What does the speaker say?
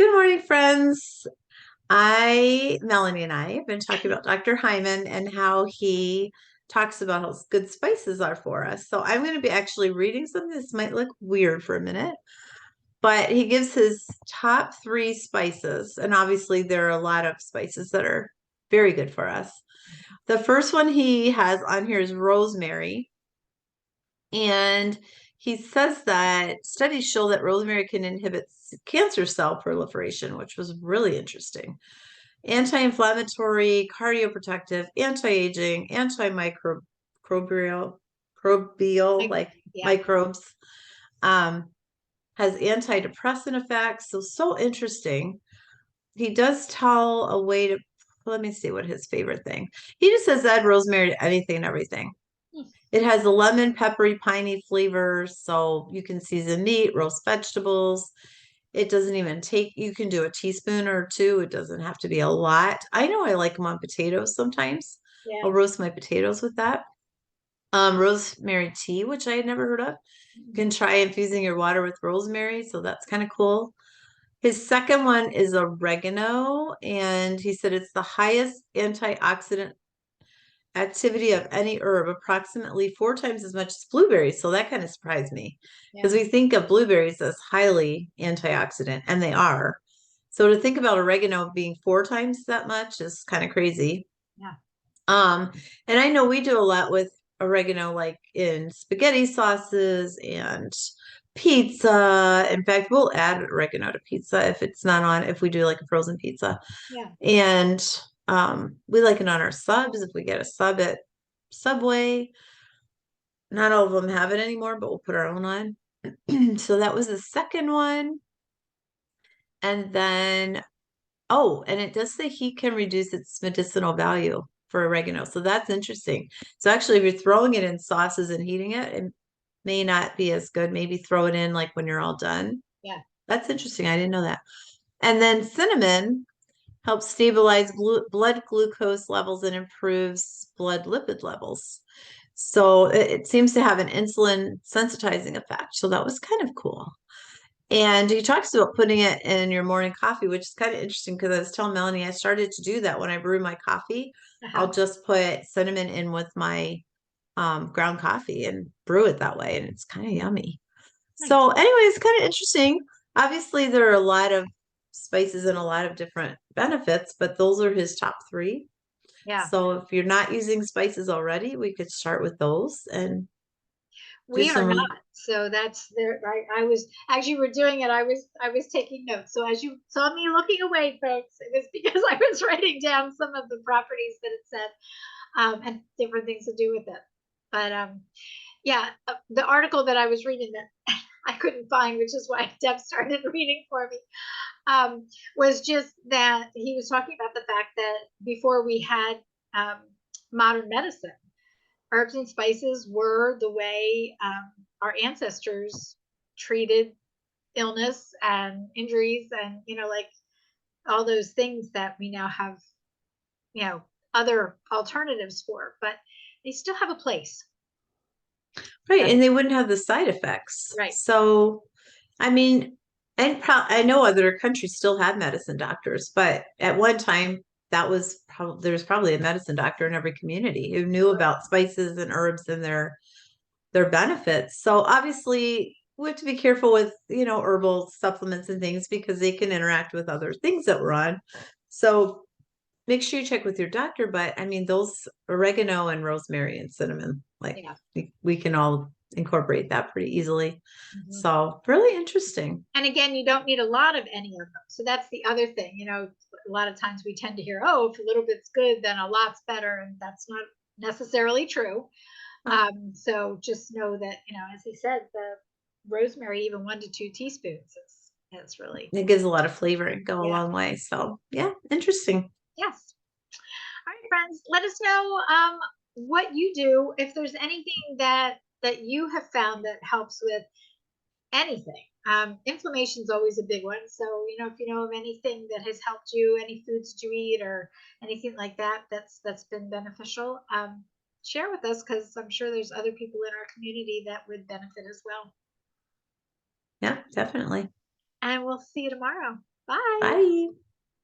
Good morning, friends. Melanie and I have been talking about Dr. Hyman and how he talks about how good spices are for us. So I'm going to be actually reading something. This might look weird for a minute, but he gives his top three spices. And obviously, there are a lot of spices that are very good for us. The first one he has on here is rosemary. And he says that studies show that rosemary can inhibit cancer cell proliferation, which was really interesting. Anti-inflammatory, cardioprotective, anti-aging, antimicrobial, like Yeah. microbes, um, has antidepressant effects. So interesting. He does tell a way to, let me see what his favorite thing. He just says add rosemary to anything and everything. Hmm. It has a lemon, peppery, piney flavor, so you can season meat, roast vegetables. It doesn't even take, you can do a teaspoon or two. It doesn't have to be a lot. I know I like them on potatoes sometimes. Yeah. I'll roast my potatoes with that. Rosemary tea, which I had never heard of. You can try infusing your water with rosemary, so that's kind of cool. His second one is oregano, and he said it's the highest antioxidant activity of any herb, approximately four times as much as blueberries. So that kind of surprised me because Yeah. we think of blueberries as highly antioxidant, and they are. So to think about oregano being four times that much is kind of crazy. Yeah. Um, and I know we do a lot with oregano, like in spaghetti sauces and pizza. In fact, we'll add oregano to pizza if it's not on, if we do like a frozen pizza. Yeah. And we like it on our subs if we get a sub at Subway. Not all of them have it anymore, but we'll put our own on. So that was the second one. And then, oh, and it does say heat can reduce its medicinal value for oregano. So that's interesting. So actually, if you're throwing it in sauces and heating it, it may not be as good. Maybe throw it in like when you're all done. Yeah. That's interesting. I didn't know that. And then cinnamon helps stabilize blood glucose levels and improves blood lipid levels. So it seems to have an insulin sensitizing effect. So that was kind of cool. And he talks about putting it in your morning coffee, which is kind of interesting because I was telling Melanie I started to do that when I brew my coffee. Uh-huh. I'll just put cinnamon in with my ground coffee and brew it that way, and it's kind of yummy. Nice. So, anyways, kind of interesting. Obviously, there are a lot of spices and a lot of different benefits, but those are his top three. Yeah. So, if you're not using spices already, we could start with those and do We are some. not. So that's there. I was, as you were doing it, I was taking notes. So as you saw me looking away, folks, it was because I was writing down some of the properties that it said, and different things to do with it. But yeah, the article that I was reading that I couldn't find, which is why Deb started reading for me, was just that he was talking about the fact that before we had um, modern medicine, herbs and spices were the way our ancestors treated illness and injuries and, like all those things that we now have, you know, other alternatives for, but they still have a place. Right, So, and they wouldn't have the side effects. right. So, I mean, I know other countries still have medicine doctors, but at one time that was probably there was probably a medicine doctor in every community who knew about spices and herbs and their benefits. So obviously we have to be careful with, herbal supplements and things because they can interact with other things that we're on. So make sure you check with your doctor. But I mean, those oregano and rosemary and cinnamon, like Yeah. we can all incorporate that pretty easily. Mhm. So really interesting. And again, you don't need a lot of any of them. So that's the other thing. A lot of times we tend to hear, oh, if a little bit's good, then a lot's better. And that's not necessarily true. Oh, So just know that, as he said, the rosemary, even 1 to 2 teaspoons is really, it gives a lot of flavor and go a yeah. long way. So yeah, interesting. Yes. All right, friends, let us know what you do. If there's anything that you have found that helps with anything. Inflammation is always a big one. So, if you know of anything that has helped you, any foods that you eat or anything like that, that's been beneficial, share with us because I'm sure there's other people in our community that would benefit as well. Yeah, definitely. And we'll see you tomorrow. Bye. Bye.